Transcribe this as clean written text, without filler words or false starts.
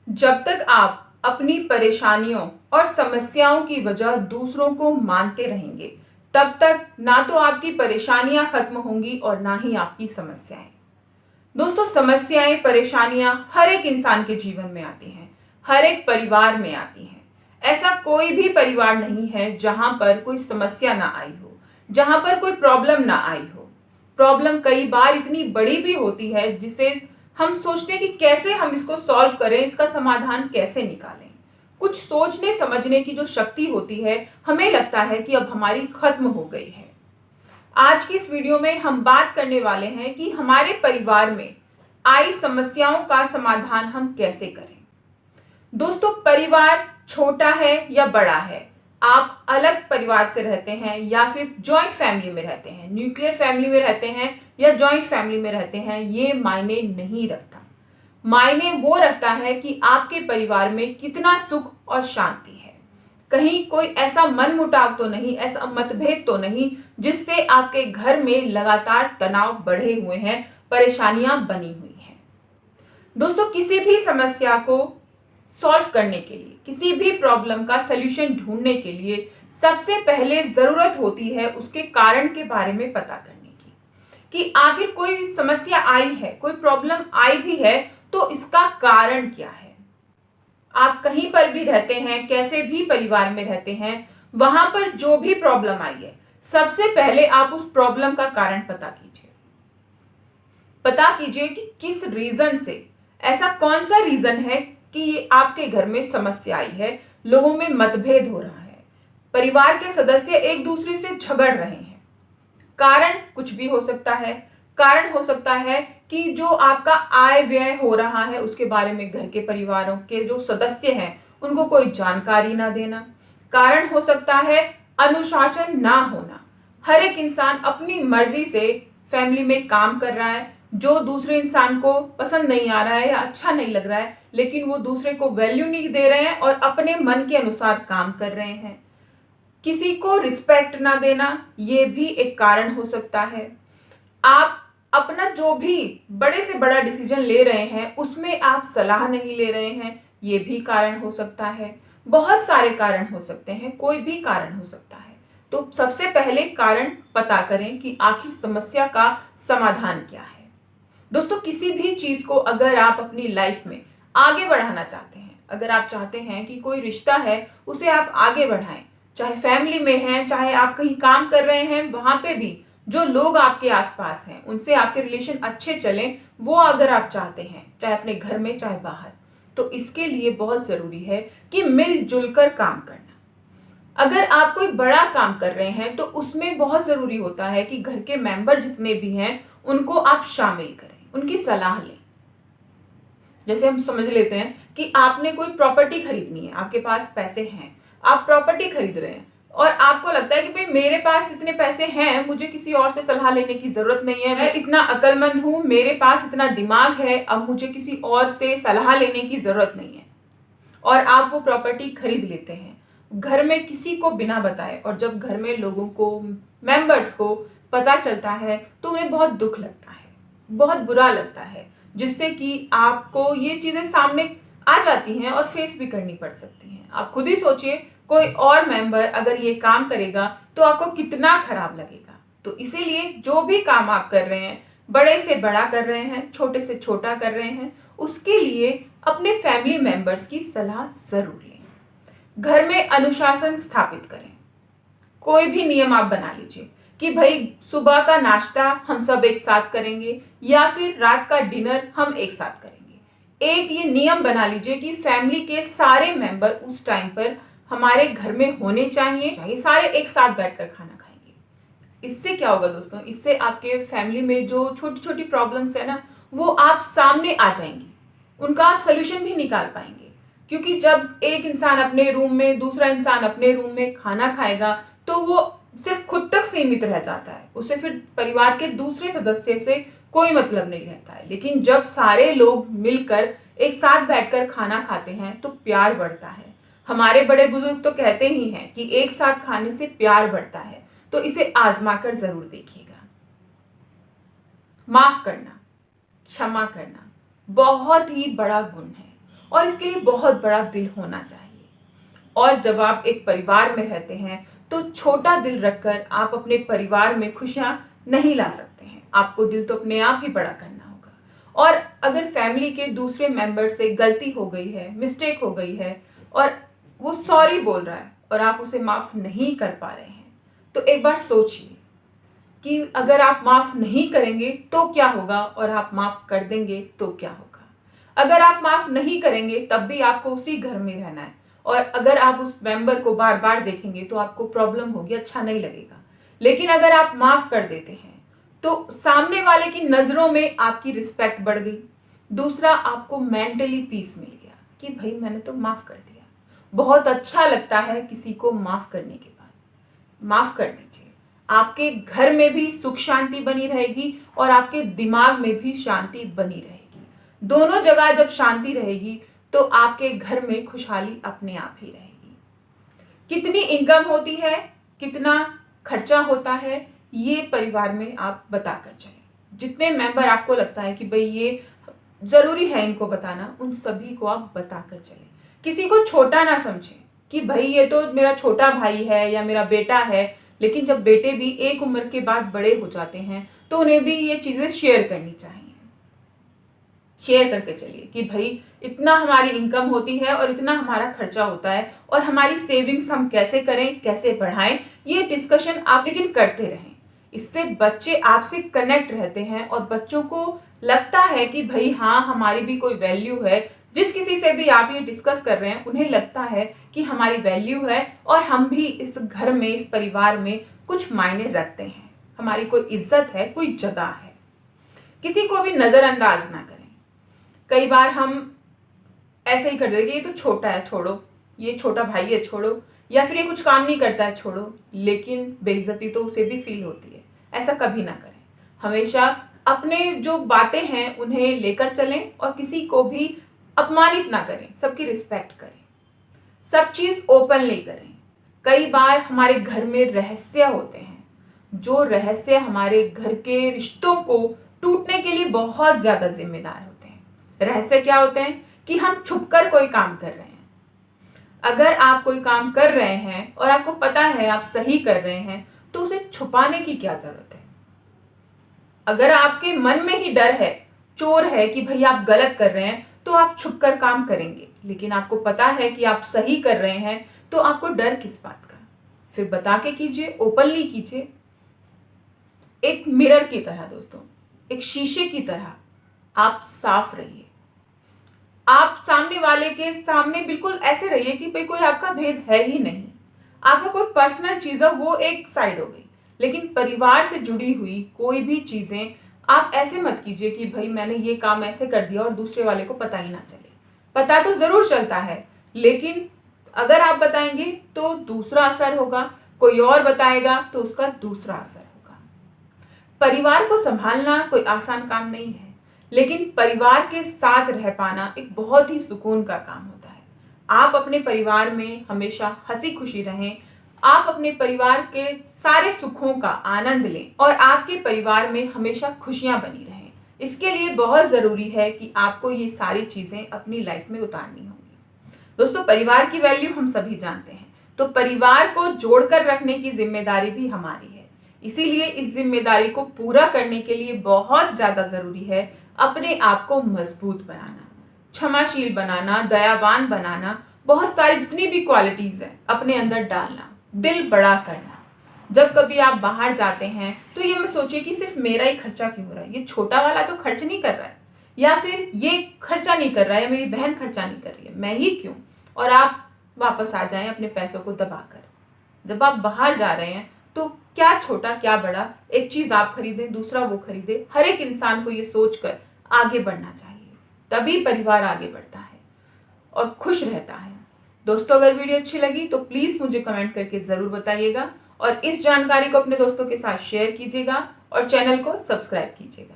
जब तक आप अपनी परेशानियों और समस्याओं की वजह दूसरों को मानते रहेंगे, तब तक ना तो आपकी परेशानियां खत्म होंगी और ना ही आपकी समस्याएं। दोस्तों, समस्याएं, परेशानियां हर एक इंसान के जीवन में आती हैं, हर एक परिवार में आती हैं। ऐसा कोई भी परिवार नहीं है जहां पर कोई समस्या ना आई हो, जहां पर कोई प्रॉब्लम ना आई हो। प्रॉब्लम कई बार इतनी बड़ी भी होती है जिसे हम सोचते हैं कि कैसे हम इसको सॉल्व करें, इसका समाधान कैसे निकालें। कुछ सोचने समझने की जो शक्ति होती है, हमें लगता है कि अब हमारी खत्म हो गई है। आज की इस वीडियो में हम बात करने वाले हैं कि हमारे परिवार में आई समस्याओं का समाधान हम कैसे करें। दोस्तों, परिवार छोटा है या बड़ा है, आप अलग परिवार से रहते हैं या फिर जॉइंट फैमिली में रहते हैं, न्यूक्लियर फैमिली में रहते हैं या जॉइंट फैमिली में रहते हैं, ये मायने नहीं रखता। मायने वो रखता है कि आपके परिवार में कितना सुख और शांति है। कहीं कोई ऐसा मनमुटाव तो नहीं, ऐसा मतभेद तो नहीं जिससे आपके घर में लगातार तनाव बढ़े हुए हैं, परेशानियां बनी हुई हैं। दोस्तों, किसी भी समस्या को सॉल्व करने के लिए, किसी भी प्रॉब्लम का सलूशन ढूंढने के लिए सबसे पहले जरूरत होती है उसके कारण के बारे में पता करने की, कि आखिर कोई समस्या आई है, कोई प्रॉब्लम आई भी है तो इसका कारण क्या है। आप कहीं पर भी रहते हैं, कैसे भी परिवार में रहते हैं, वहां पर जो भी प्रॉब्लम आई है, सबसे पहले आप उस प्रॉब्लम का कारण पता कीजिए। पता कीजिए कि किस रीजन से, ऐसा कौन सा रीजन है कि ये आपके घर में समस्या आई है, लोगों में मतभेद हो रहा है, परिवार के सदस्य एक दूसरे से झगड़ रहे हैं। कारण कुछ भी हो सकता है। कारण हो सकता है कि जो आपका आय व्यय हो रहा है उसके बारे में घर के परिवारों के जो सदस्य हैं उनको कोई जानकारी ना देना। कारण हो सकता है अनुशासन ना होना। हर एक इंसान अपनी मर्जी से फैमिली में काम कर रहा है, जो दूसरे इंसान को पसंद नहीं आ रहा है या अच्छा नहीं लग रहा है, लेकिन वो दूसरे को वैल्यू नहीं दे रहे हैं और अपने मन के अनुसार काम कर रहे हैं। किसी को रिस्पेक्ट ना देना, ये भी एक कारण हो सकता है। आप अपना जो भी बड़े से बड़ा डिसीजन ले रहे हैं उसमें आप सलाह नहीं ले रहे हैं, ये भी कारण हो सकता है। बहुत सारे कारण हो सकते हैं, कोई भी कारण हो सकता है। तो सबसे पहले कारण पता करें कि आखिर समस्या का समाधान क्या है। दोस्तों, किसी भी चीज को अगर आप अपनी लाइफ में आगे बढ़ाना चाहते हैं, अगर आप चाहते हैं कि कोई रिश्ता है उसे आप आगे बढ़ाएं, चाहे फैमिली में है, चाहे आप कहीं काम कर रहे हैं, वहां पे भी जो लोग आपके आसपास हैं उनसे आपके रिलेशन अच्छे चलें, वो अगर आप चाहते हैं, चाहे अपने घर में चाहे बाहर, तो इसके लिए बहुत जरूरी है कि मिलजुल कर काम करना। अगर आप कोई बड़ा काम कर रहे हैं तो उसमें बहुत जरूरी होता है कि घर के मेंबर जितने भी हैं उनको आप शामिल करें, उनकी सलाह लें। जैसे हम समझ लेते हैं कि आपने कोई प्रॉपर्टी खरीदनी है, आपके पास पैसे हैं, आप प्रॉपर्टी खरीद रहे हैं और आपको लगता है कि भाई मेरे पास इतने पैसे हैं, मुझे किसी और से सलाह लेने की जरूरत नहीं है, मैं इतना अक्लमंद हूं, मेरे पास इतना दिमाग है, अब मुझे किसी और से सलाह लेने की जरूरत नहीं है। और आप वो प्रॉपर्टी खरीद लेते हैं घर में किसी को बिना बताए, और जब घर में लोगों को, मेंबर्स को पता चलता है तो उन्हें बहुत दुख लगता है, बहुत बुरा लगता है, जिससे कि आपको ये चीजें सामने आ जाती हैं और फेस भी करनी पड़ सकती हैं। आप खुद ही सोचिए, कोई और मेंबर अगर ये काम करेगा तो आपको कितना खराब लगेगा। तो इसीलिए जो भी काम आप कर रहे हैं, बड़े से बड़ा कर रहे हैं, छोटे से छोटा कर रहे हैं, उसके लिए अपने फैमिली मेंबर्स की सलाह जरूर लें। घर में अनुशासन स्थापित करें। कोई भी नियम आप बना लीजिए कि भाई सुबह का नाश्ता हम सब एक साथ करेंगे या फिर रात का डिनर हम एक साथ करेंगे। एक ये नियम बना लीजिए कि फैमिली के सारे मेंबर उस टाइम पर हमारे घर में होने चाहिए, सारे एक साथ बैठकर खाना खाएंगे। इससे क्या होगा दोस्तों, इससे आपके फैमिली में जो छोटी छोटी प्रॉब्लम्स है ना, वो आप सामने आ जाएंगी, उनका आप सोल्यूशन भी निकाल पाएंगे। क्योंकि जब एक इंसान अपने रूम में, दूसरा इंसान अपने रूम में खाना खाएगा तो वो सिर्फ खुद तक सीमित रह जाता है, उसे फिर परिवार के दूसरे सदस्य से कोई मतलब नहीं रहता है। लेकिन जब सारे लोग मिलकर एक साथ बैठकर खाना खाते हैं तो प्यार बढ़ता है। हमारे बड़े बुजुर्ग तो कहते ही हैं कि एक साथ खाने से प्यार बढ़ता है, तो इसे आजमा कर जरूर देखिएगा। माफ करना, क्षमा करना बहुत ही बड़ा गुण है और इसके लिए बहुत बड़ा दिल होना चाहिए। और जब आप एक परिवार में रहते हैं तो छोटा दिल रखकर आप अपने परिवार में खुशियां नहीं ला सकते हैं। आपको दिल तो अपने आप ही बड़ा करना होगा। और अगर फैमिली के दूसरे मेंबर से गलती हो गई है, मिस्टेक हो गई है और वो सॉरी बोल रहा है और आप उसे माफ नहीं कर पा रहे हैं, तो एक बार सोचिए कि अगर आप माफ नहीं करेंगे तो क्या होगा और आप माफ कर देंगे तो क्या होगा। अगर आप माफ नहीं करेंगे तब भी आपको उसी घर में रहना है, और अगर आप उस मेंबर को बार बार देखेंगे तो आपको प्रॉब्लम होगी, अच्छा नहीं लगेगा। लेकिन अगर आप माफ कर देते हैं तो सामने वाले की नजरों में आपकी रिस्पेक्ट बढ़ गई। दूसरा, आपको मेंटली पीस मिल गया कि भाई मैंने तो माफ कर दिया। बहुत अच्छा लगता है किसी को माफ करने के बाद। माफ कर दीजिए, आपके घर में भी सुख शांति बनी रहेगी और आपके दिमाग में भी शांति बनी रहेगी। दोनों जगह जब शांति रहेगी तो आपके घर में खुशहाली अपने आप ही रहेगी। कितनी इनकम होती है, कितना खर्चा होता है, ये परिवार में आप बताकर चलें। जितने मेंबर आपको लगता है कि भाई ये जरूरी है इनको बताना, उन सभी को आप बताकर चलें। किसी को छोटा ना समझें कि भाई ये तो मेरा छोटा भाई है या मेरा बेटा है। लेकिन जब बेटे भी एक उम्र के बाद बड़े हो जाते हैं तो उन्हें भी ये चीजें शेयर करनी चाहिए। शेयर करके चलिए कि भाई इतना हमारी इनकम होती है और इतना हमारा खर्चा होता है और हमारी सेविंग्स हम कैसे करें, कैसे बढ़ाएं, ये डिस्कशन आप लेकिन करते रहें। इससे बच्चे आपसे कनेक्ट रहते हैं और बच्चों को लगता है कि भाई हाँ, हमारी भी कोई वैल्यू है। जिस किसी से भी आप ये डिस्कस कर रहे हैं उन्हें लगता है कि हमारी वैल्यू है और हम भी इस घर में, इस परिवार में कुछ मायने रखते हैं, हमारी कोई इज्जत है, कोई जगह है। किसी को भी नजरअंदाज ना करें। कई बार हम ऐसे ही कर देते कि ये तो छोटा है, छोड़ो, ये छोटा भाई है, छोड़ो, या फिर ये कुछ काम नहीं करता है, छोड़ो। लेकिन बेइज्जती तो उसे भी फील होती है। ऐसा कभी ना करें। हमेशा अपने जो बातें हैं उन्हें लेकर चलें और किसी को भी अपमानित ना करें, सबकी रिस्पेक्ट करें, सब चीज ओपनली करें। कई बार हमारे घर में रहस्य होते हैं, जो रहस्य हमारे घर के रिश्तों को टूटने के लिए बहुत ज्यादा जिम्मेदार होते हैं। रहस्य क्या होते हैं कि हम छुपकर कोई काम कर रहे हैं। अगर आप कोई काम कर रहे हैं और आपको पता है आप सही कर रहे हैं तो उसे छुपाने की क्या जरूरत है। अगर आपके मन में ही डर है, चोर है कि भाई आप गलत कर रहे हैं, तो आप छुपकर काम करेंगे। लेकिन आपको पता है कि आप सही कर रहे हैं तो आपको डर किस बात का। फिर बता के कीजिए, ओपनली कीजिए। एक मिरर की तरह दोस्तों, एक शीशे की तरह आप साफ रहिए। आप सामने वाले के सामने बिल्कुल ऐसे रहिए कि भाई कोई आपका भेद है ही नहीं। आपका कोई पर्सनल चीज है वो एक साइड हो गई, लेकिन परिवार से जुड़ी हुई कोई भी चीजें आप ऐसे मत कीजिए कि भाई मैंने ये काम ऐसे कर दिया और दूसरे वाले को पता ही ना चले। पता तो जरूर चलता है, लेकिन अगर आप बताएंगे तो दूसरा असर होगा, कोई और बताएगा तो उसका दूसरा असर होगा। परिवार को संभालना कोई आसान काम नहीं है, लेकिन परिवार के साथ रह पाना एक बहुत ही सुकून का काम होता है। आप अपने परिवार में हमेशा हंसी खुशी रहें, आप अपने परिवार के सारे सुखों का आनंद लें और आपके परिवार में हमेशा खुशियां बनी रहें। इसके लिए बहुत जरूरी है कि आपको ये सारी चीजें अपनी लाइफ में उतारनी होंगी। दोस्तों, परिवार की वैल्यू हम सभी जानते हैं, तो परिवार को जोड़कर रखने की जिम्मेदारी भी हमारी है। इसीलिए इस जिम्मेदारी को पूरा करने के लिए बहुत ज्यादा जरूरी है अपने आप को मजबूत बनाना, क्षमाशील बनाना, दयावान बनाना, बहुत सारी जितनी भी क्वालिटीज हैं अपने अंदर डालना, दिल बड़ा करना। जब कभी आप बाहर जाते हैं तो ये मत सोचिए कि सिर्फ मेरा ही खर्चा क्यों हो रहा है, ये छोटा वाला तो खर्च नहीं कर रहा है, या फिर ये खर्चा नहीं कर रहा है, या मेरी बहन खर्चा नहीं कर रही है, मैं ही क्यों। और आप वापस आ जाएं अपने पैसों को दबाकर। जब आप बाहर जा रहे हैं तो क्या छोटा क्या बड़ा, एक चीज आप खरीदें, दूसरा वो खरीदे। हर एक इंसान को ये सोचकर आगे बढ़ना चाहिए, तभी परिवार आगे बढ़ता है और खुश रहता है। दोस्तों, अगर वीडियो अच्छी लगी तो प्लीज मुझे कमेंट करके जरूर बताइएगा और इस जानकारी को अपने दोस्तों के साथ शेयर कीजिएगा और चैनल को सब्सक्राइब कीजिएगा।